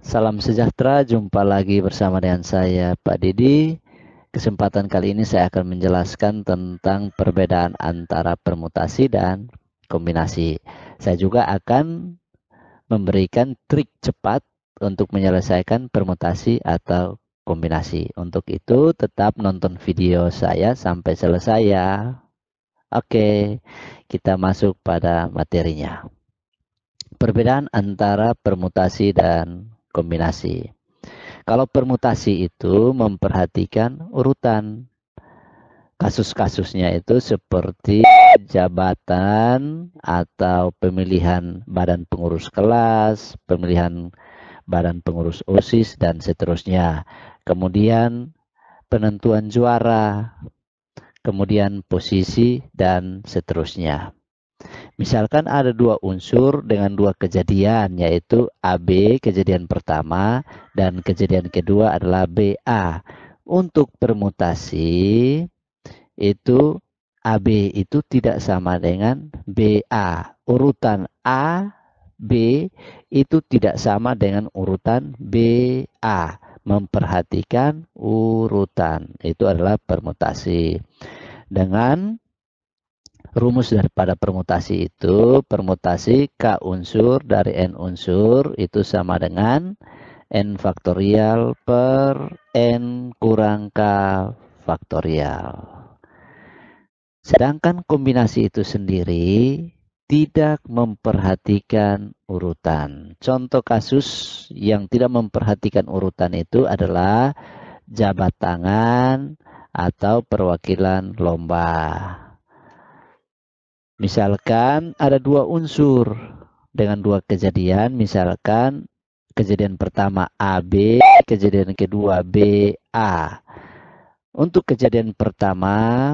Salam sejahtera, jumpa lagi bersama dengan saya Pak Didi. Kesempatan kali ini saya akan menjelaskan tentang perbedaan antara permutasi dan kombinasi. Saya juga akan memberikan trik cepat untuk menyelesaikan permutasi atau kombinasi. Untuk itu tetap nonton video saya sampai selesai ya. Oke, kita masuk pada materinya. Perbedaan antara permutasi dan kombinasi. Kalau permutasi itu memperhatikan urutan. Kasus-kasusnya itu seperti jabatan atau pemilihan badan pengurus kelas, pemilihan badan pengurus OSIS, dan seterusnya. Kemudian penentuan juara, kemudian posisi, dan seterusnya. Misalkan ada dua unsur dengan dua kejadian, yaitu AB kejadian pertama dan kejadian kedua adalah BA. Untuk permutasi itu AB itu tidak sama dengan BA. Urutan A, B itu tidak sama dengan urutan BA. Memperhatikan urutan. Itu adalah permutasi. Dengan rumus daripada permutasi itu, permutasi K unsur dari N unsur itu sama dengan N faktorial per N kurang K faktorial. Sedangkan kombinasi itu sendiri tidak memperhatikan urutan. Contoh kasus yang tidak memperhatikan urutan itu adalah jabat tangan atau perwakilan lomba. Misalkan ada dua unsur dengan dua kejadian, misalkan kejadian pertama AB, kejadian kedua BA. Untuk kejadian pertama,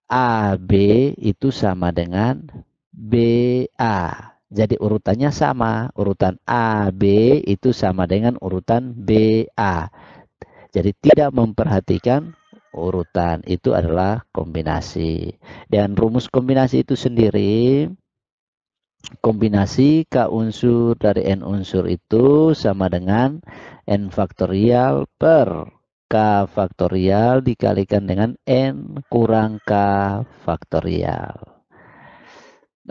AB itu sama dengan BA. Jadi urutannya sama, urutan AB itu sama dengan urutan BA. Jadi tidak memperhatikan urutan, itu adalah kombinasi. Dan rumus kombinasi itu sendiri, kombinasi K unsur dari N unsur itu sama dengan N faktorial per K faktorial dikalikan dengan N kurang K faktorial.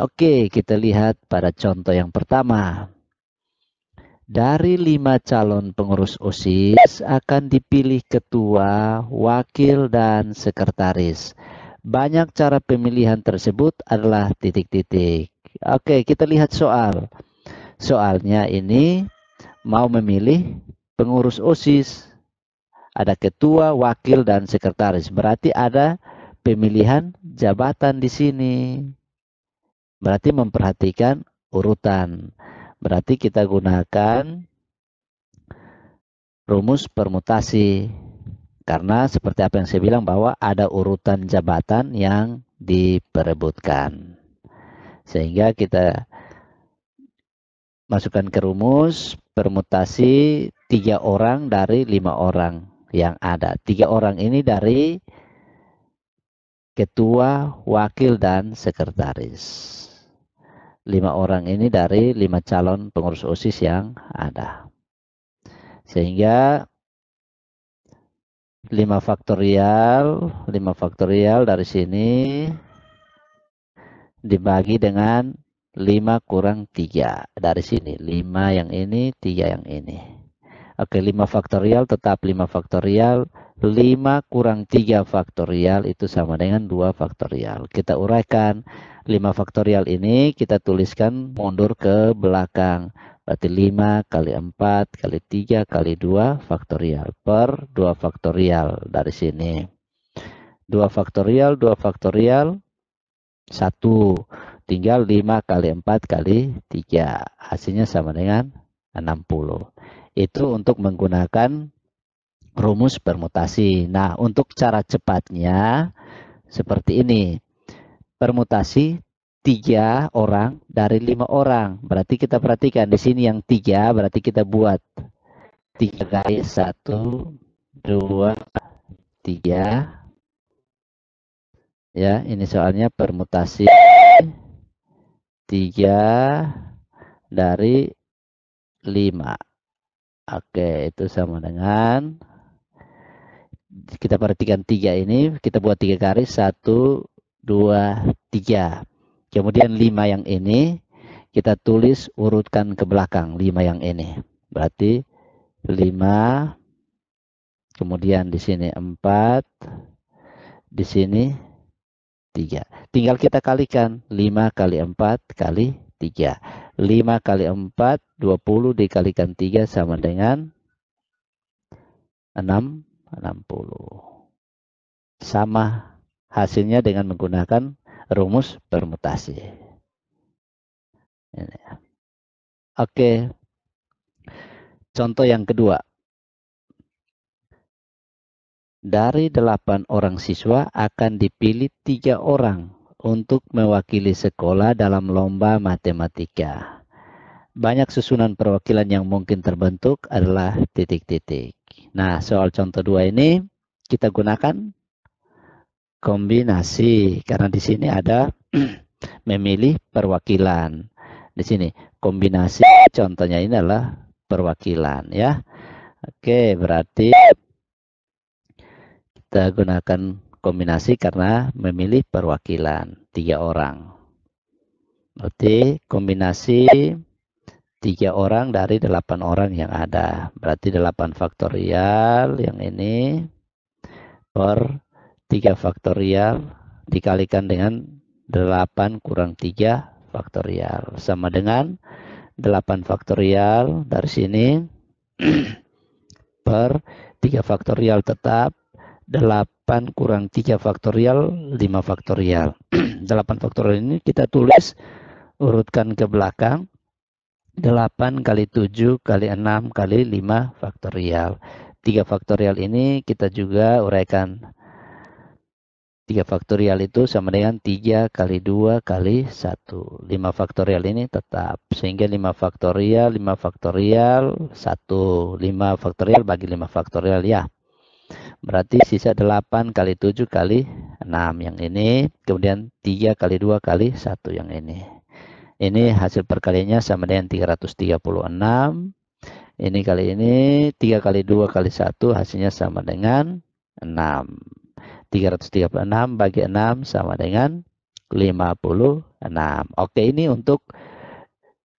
Oke, kita lihat pada contoh yang pertama. Dari 5 calon pengurus OSIS akan dipilih ketua, wakil, dan sekretaris. Banyak cara pemilihan tersebut adalah titik-titik. Oke, kita lihat soal. Soalnya ini mau memilih pengurus OSIS. Ada ketua, wakil, dan sekretaris. Berarti ada pemilihan jabatan di sini. Berarti memperhatikan urutan. Berarti kita gunakan rumus permutasi. Karena seperti apa yang saya bilang bahwa ada urutan jabatan yang diperebutkan. Sehingga kita masukkan ke rumus permutasi 3 orang dari 5 orang yang ada. 3 orang ini dari ketua, wakil, dan sekretaris. 5 orang ini dari 5 calon pengurus OSIS yang ada. Sehingga 5 faktorial dari sini dibagi dengan 5 kurang 3. Dari sini 5 yang ini, 3 yang ini. Oke, 5 faktorial tetap 5 faktorial. 5 kurang 3 faktorial itu sama dengan 2 faktorial. Kita uraikan 5 faktorial ini kita tuliskan mundur ke belakang. Berarti 5 kali 4 kali 3 kali 2 faktorial per 2 faktorial dari sini. 2 faktorial, 2 faktorial, 1. Tinggal 5 kali 4 kali 3. Hasilnya sama dengan 60. Itu untuk menggunakan rumus permutasi. Nah, untuk cara cepatnya seperti ini. Permutasi 3 orang dari 5 orang. Berarti kita perhatikan di sini yang 3, berarti kita buat 3 garis 1, 2, 3. Ya, ini soalnya permutasi 3 dari 5. Oke, itu sama dengan, kita perhatikan 3 ini, kita buat 3 garis, 1, 2, 3. Kemudian 5 yang ini, kita tulis urutkan ke belakang, 5 yang ini. Berarti 5, kemudian di sini 4, di sini 3. Tinggal kita kalikan, 5 kali 4 kali 3. 5 kali 4, 20 dikalikan 3 sama dengan 60. Sama hasilnya dengan menggunakan rumus permutasi. Ini. Oke, contoh yang kedua. Dari 8 orang siswa akan dipilih 3 orang untuk mewakili sekolah dalam lomba matematika. Banyak susunan perwakilan yang mungkin terbentuk adalah titik-titik. Nah, soal contoh 2 ini kita gunakan kombinasi karena di sini ada memilih perwakilan. Di sini kombinasi, contohnya ini adalah perwakilan ya. Oke, berarti kita gunakan kombinasi karena memilih perwakilan 3 orang. Berarti kombinasi 3 orang dari 8 orang yang ada. Berarti 8 faktorial yang ini per 3 faktorial dikalikan dengan 8 kurang 3 faktorial. Sama dengan 8 faktorial dari sini per 3 faktorial tetap 8 kurang 3 faktorial 5 faktorial. 8 faktorial ini kita tulis urutkan ke belakang. 8 kali 7 kali 6 kali 5 faktorial. 3 faktorial ini kita juga uraikan. 3 faktorial itu sama dengan 3 kali 2 kali 1. 5 faktorial ini tetap. Sehingga 5 faktorial, 5 faktorial, 1. 5 faktorial bagi 5 faktorial ya. Berarti sisa 8 kali 7 kali 6 yang ini. Kemudian 3 kali 2 kali 1 yang ini. Ini hasil perkaliannya sama dengan 336. Ini kali ini 3 kali 2 kali 1 hasilnya sama dengan 6. 336 bagi 6 sama dengan 56. Oke, ini untuk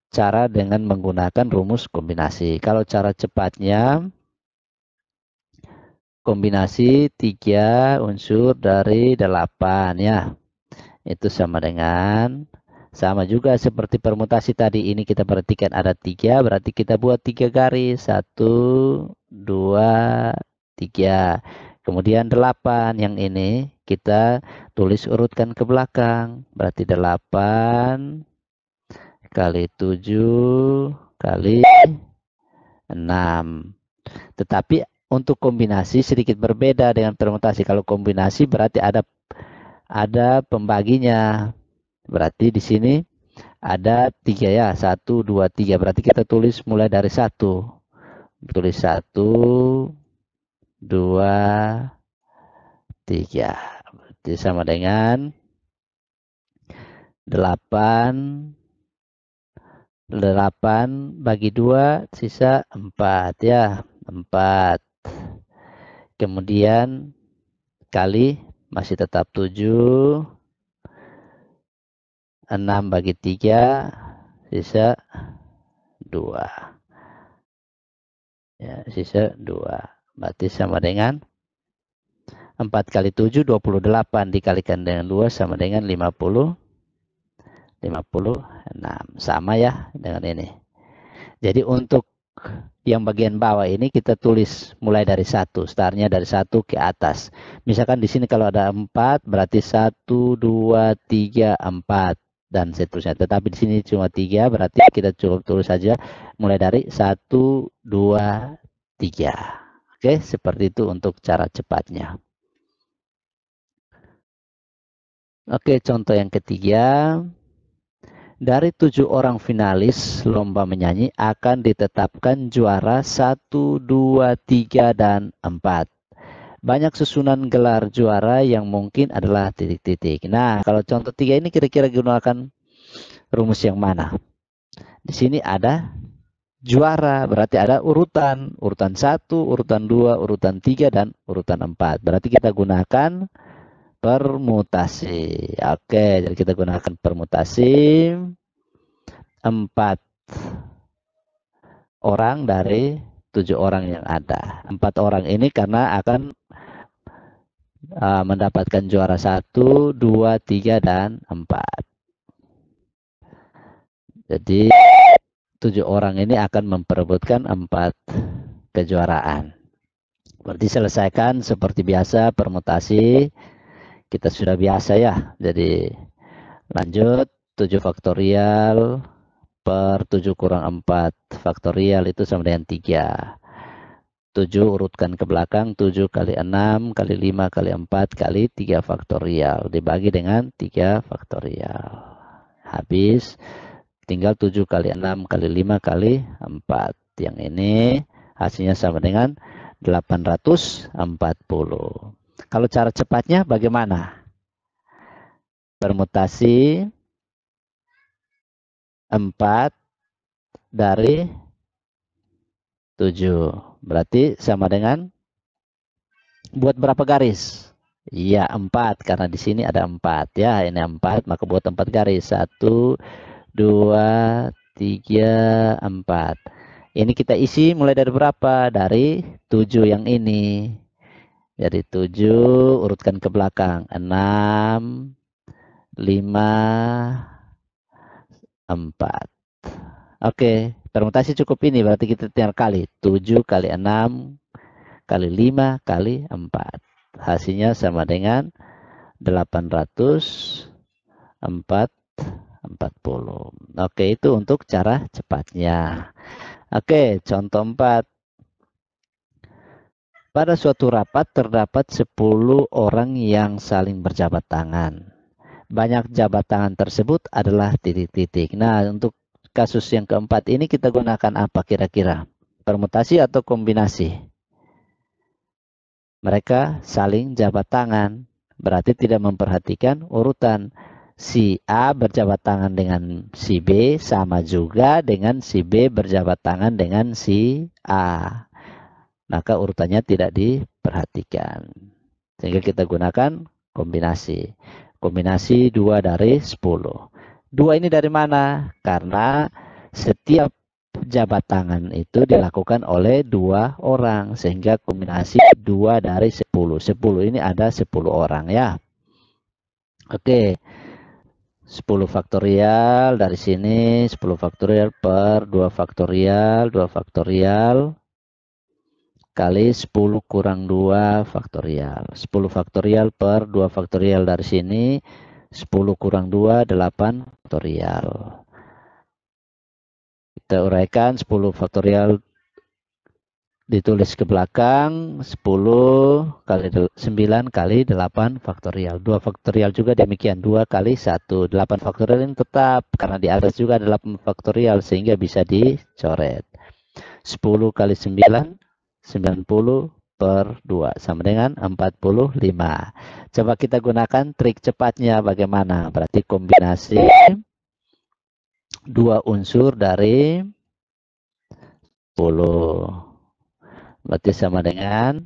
cara dengan menggunakan rumus kombinasi. Kalau cara cepatnya, kombinasi 3 unsur dari 8 ya. Itu sama dengan, sama juga seperti permutasi tadi, ini kita perhatikan ada 3, berarti kita buat 3 garis. 1, 2, 3. Kemudian 8 yang ini kita tulis urutkan ke belakang. Berarti 8 kali 7 kali 6. Tetapi untuk kombinasi sedikit berbeda dengan permutasi. Kalau kombinasi berarti ada pembaginya. Berarti di sini ada 3 ya. 1, 2, 3. Berarti kita tulis mulai dari 1. Tulis 1, 2, 3. Berarti sama dengan 8. 8 bagi 2 sisa 4 ya. 4. Kemudian kali masih tetap 7. 6 bagi 3 sisa 2. Ya, sisa 2. Berarti sama dengan 4 kali 7 28 dikalikan dengan 2 sama dengan 56. Sama ya dengan ini. Jadi untuk yang bagian bawah ini kita tulis mulai dari 1, startnya dari 1 ke atas. Misalkan di sini kalau ada 4 berarti 1, 2, 3, 4 dan seterusnya. Tetapi di sini cuma 3 berarti kita cukup tulis saja mulai dari 1, 2, 3. Oke, seperti itu untuk cara cepatnya. Oke, contoh yang ketiga. Dari 7 orang finalis lomba menyanyi akan ditetapkan juara 1, 2, 3, dan 4. Banyak susunan gelar juara yang mungkin adalah titik-titik. Nah, kalau contoh 3 ini kira-kira gunakan rumus yang mana? Di sini ada juara, berarti ada urutan. Urutan 1, urutan 2, urutan 3, dan urutan 4. Berarti kita gunakan permutasi. Oke, jadi kita gunakan permutasi 4 orang dari 7 orang yang ada. 4 orang ini karena akan mendapatkan juara 1, 2, 3, dan 4. Jadi 7 orang ini akan memperebutkan 4 kejuaraan. Berarti selesaikan seperti biasa permutasi. Kita sudah biasa ya. Jadi lanjut 7 faktorial per 7 kurang 4 faktorial itu sama dengan 3. 7 urutkan ke belakang, 7 kali 6 kali 5 kali 4 kali 3 faktorial. Dibagi dengan 3 faktorial. Habis, tinggal 7 kali 6 kali 5 kali 4. Yang ini hasilnya sama dengan 840. Kalau cara cepatnya bagaimana? Permutasi 4 dari 7. Berarti sama dengan buat berapa garis? Iya, 4. Karena di sini ada 4 ya. Ini 4, maka buat 4 garis. 1, 2, 3, 4. Ini kita isi mulai dari berapa? Dari 7 yang ini. Jadi 7 urutkan ke belakang. 6, 5, 4. Oke, permutasi cukup ini. Berarti kita tinggal kali. 7 kali 6 kali 5 kali 4. Hasilnya sama dengan 840. Oke, itu untuk cara cepatnya. Oke, contoh 4. Pada suatu rapat terdapat 10 orang yang saling berjabat tangan. Banyak jabat tangan tersebut adalah titik-titik. Nah, untuk kasus yang keempat ini kita gunakan apa kira-kira? Permutasi atau kombinasi? Mereka saling jabat tangan. Berarti tidak memperhatikan urutan. Si A berjabat tangan dengan si B sama juga dengan si B berjabat tangan dengan si A. Maka urutannya tidak diperhatikan. Sehingga kita gunakan kombinasi. Kombinasi 2 dari 10. 2 ini dari mana? Karena setiap jabat tangan itu dilakukan oleh 2 orang. Sehingga kombinasi 2 dari 10. 10 ini ada 10 orang ya. Oke. 10 faktorial dari sini. 10 faktorial per 2 faktorial. 2 faktorial. Kali 10 kurang 2 faktorial. 10 faktorial per 2 faktorial dari sini. 10 kurang 2, 8 faktorial. Kita uraikan 10 faktorial ditulis ke belakang. 10 kali 9 kali 8 faktorial. 2 faktorial juga demikian. 2 kali 1. 8 faktorial ini tetap. Karena di atas juga ada 8 faktorial. Sehingga bisa dicoret. 10 kali 9. 90 per 2 sama dengan 45. Coba kita gunakan trik cepatnya bagaimana? Berarti kombinasi 2 unsur dari 10. Berarti sama dengan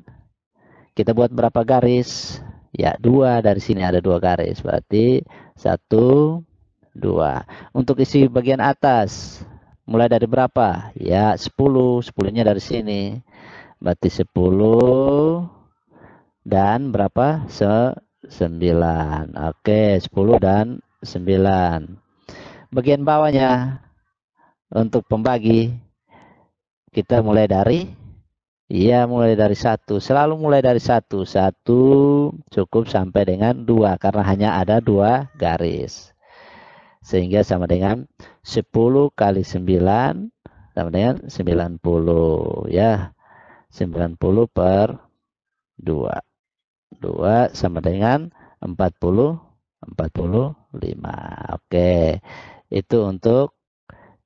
kita buat berapa garis? Ya 2, dari sini ada 2 garis. Berarti 1, 2. Untuk isi bagian atas mulai dari berapa? Ya 10. 10-nya dari sini. Berarti 10 dan berapa? 9. Oke, 10 dan 9. Bagian bawahnya untuk pembagi kita mulai dari mulai dari 1. Selalu mulai dari 1. 1 cukup sampai dengan 2 karena hanya ada 2 garis. Sehingga sama dengan 10 kali 9 sama dengan 90 ya. 90 per 2. 2 sama dengan 45. Oke. Itu untuk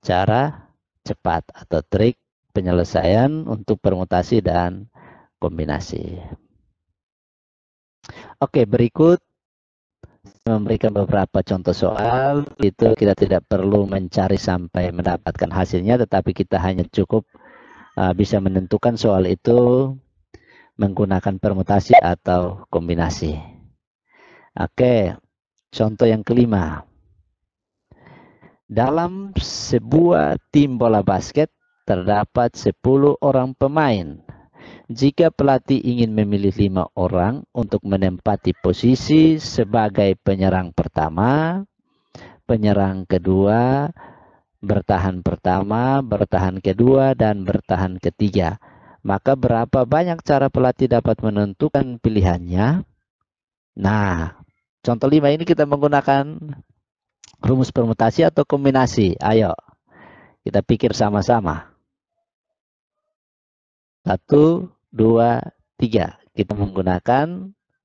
cara cepat atau trik penyelesaian untuk permutasi dan kombinasi. Oke, berikut Memberikan beberapa contoh soal, itu kita tidak perlu mencari sampai mendapatkan hasilnya, tetapi kita hanya cukup bisa menentukan soal itu menggunakan permutasi atau kombinasi. Oke, contoh yang kelima. Dalam sebuah tim bola basket terdapat 10 orang pemain. Jika pelatih ingin memilih 5 orang untuk menempati posisi sebagai penyerang pertama, penyerang kedua, bertahan pertama, bertahan kedua, dan bertahan ketiga, maka berapa banyak cara pelatih dapat menentukan pilihannya? Nah, contoh 5 ini kita menggunakan rumus permutasi atau kombinasi. Ayo, kita pikir sama-sama. 1, 2, 3. Kita menggunakan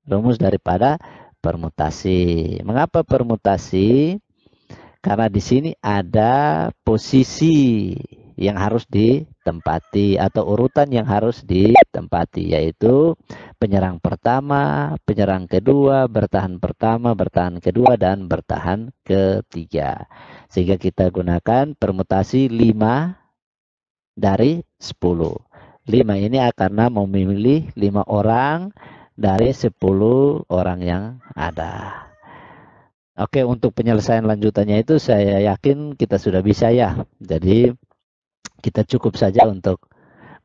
rumus daripada permutasi. Mengapa permutasi? Karena di sini ada posisi yang harus ditempati atau urutan yang harus ditempati, yaitu penyerang pertama, penyerang kedua, bertahan pertama, bertahan kedua, dan bertahan ketiga. Sehingga kita gunakan permutasi 5 dari 10. 5 ini karena memilih 5 orang dari 10 orang yang ada. Oke, untuk penyelesaian lanjutannya itu saya yakin kita sudah bisa ya. Jadi kita cukup saja untuk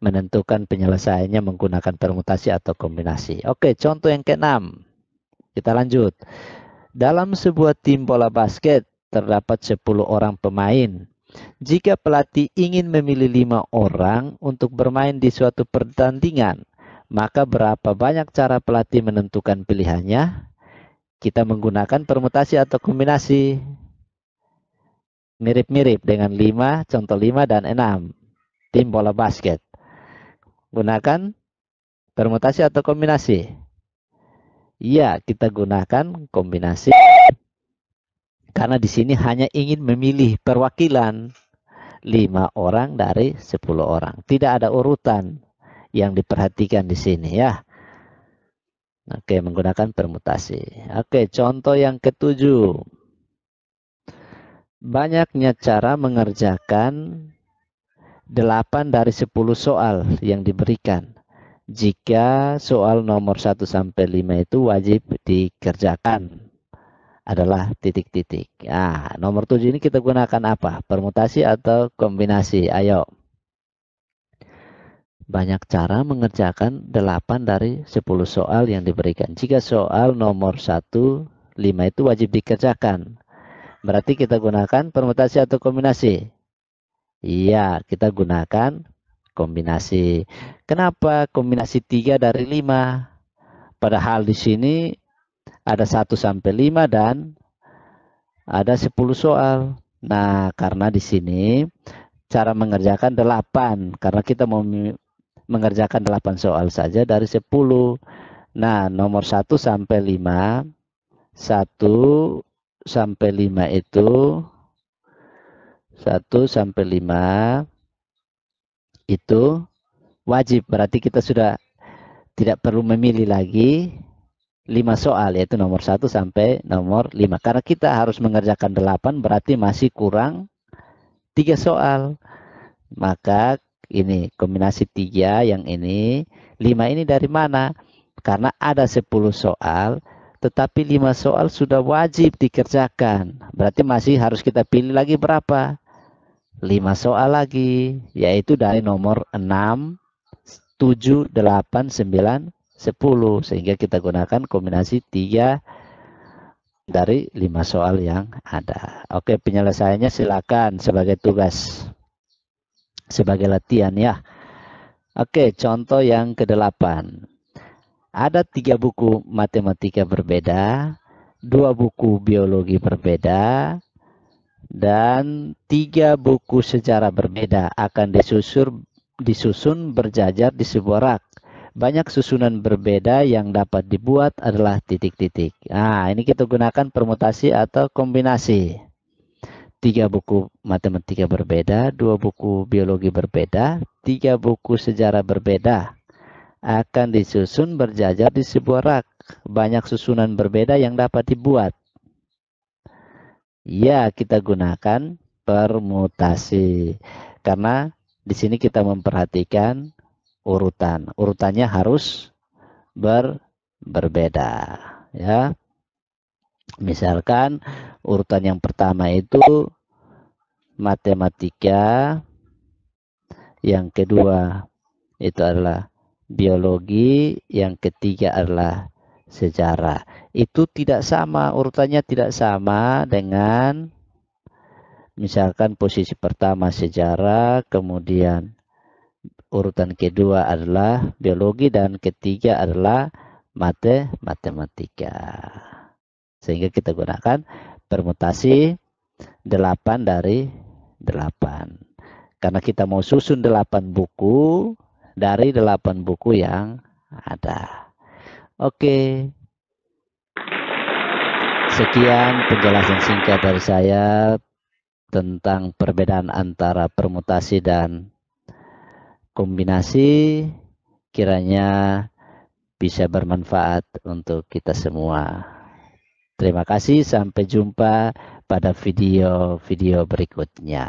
menentukan penyelesaiannya menggunakan permutasi atau kombinasi. Oke, contoh yang ke-6. Kita lanjut. Dalam sebuah tim bola basket terdapat 10 orang pemain. Jika pelatih ingin memilih 5 orang untuk bermain di suatu pertandingan, maka berapa banyak cara pelatih menentukan pilihannya? Kita menggunakan permutasi atau kombinasi. Mirip-mirip dengan 5, contoh 5 dan 6. Tim bola basket. Gunakan permutasi atau kombinasi? Iya, kita gunakan kombinasi. Karena di sini hanya ingin memilih perwakilan 5 orang dari 10 orang. Tidak ada urutan yang diperhatikan di sini ya. Oke, menggunakan permutasi. Oke, contoh yang ke-7. Banyaknya cara mengerjakan 8 dari 10 soal yang diberikan. Jika soal nomor 1 sampai 5 itu wajib dikerjakan adalah titik-titik. Nah, nomor 7 ini kita gunakan apa? Permutasi atau kombinasi? Ayo. Banyak cara mengerjakan 8 dari 10 soal yang diberikan. Jika soal nomor 1, 5 itu wajib dikerjakan. Berarti kita gunakan permutasi atau kombinasi? Iya, kita gunakan kombinasi. Kenapa kombinasi 3 dari 5? Padahal di sini ada 1 sampai 5 dan ada 10 soal. Nah, karena di sini cara mengerjakan 8. Karena kita mau mengerjakan 8 soal saja dari 10. Nah, nomor 1 sampai 5. 1 sampai 5 itu 1 sampai 5 itu wajib. Berarti kita sudah tidak perlu memilih lagi 5 soal, yaitu nomor 1 sampai nomor 5. Karena kita harus mengerjakan 8, berarti masih kurang 3 soal. Maka ini kombinasi 3 yang ini. 5 ini dari mana? Karena ada 10 soal, tetapi 5 soal sudah wajib dikerjakan. Berarti masih harus kita pilih lagi berapa? 5 soal lagi, yaitu dari nomor 6, 7, 8, 9, 10. Sehingga kita gunakan kombinasi 3 dari 5 soal yang ada. Oke, penyelesaiannya silakan sebagai tugas, sebagai latihan ya. Oke, contoh yang ke-8. Ada 3 buku matematika berbeda, 2 buku biologi berbeda, dan 3 buku sejarah berbeda akan disusun berjajar di sebuah rak. Banyak susunan berbeda yang dapat dibuat adalah titik-titik. Nah, ini kita gunakan permutasi atau kombinasi. 3 buku matematika berbeda, 2 buku biologi berbeda, 3 buku sejarah berbeda akan disusun berjajar di sebuah rak. Banyak susunan berbeda yang dapat dibuat. Ya, kita gunakan permutasi. Karena di sini kita memperhatikan urutan. Urutannya harus berbeda. Ya, misalkan urutan yang pertama itu matematika, yang kedua itu adalah biologi, yang ketiga adalah sejarah. Itu tidak sama, urutannya tidak sama dengan misalkan posisi pertama sejarah, kemudian urutan kedua adalah biologi, dan ketiga adalah matematika. Sehingga kita gunakan permutasi 8 dari 8. Karena kita mau susun 8 buku dari 8 buku yang ada. Oke. Sekian penjelasan singkat dari saya tentang perbedaan antara permutasi dan kombinasi. Kiranya bisa bermanfaat untuk kita semua. Terima kasih, sampai jumpa pada video-video berikutnya.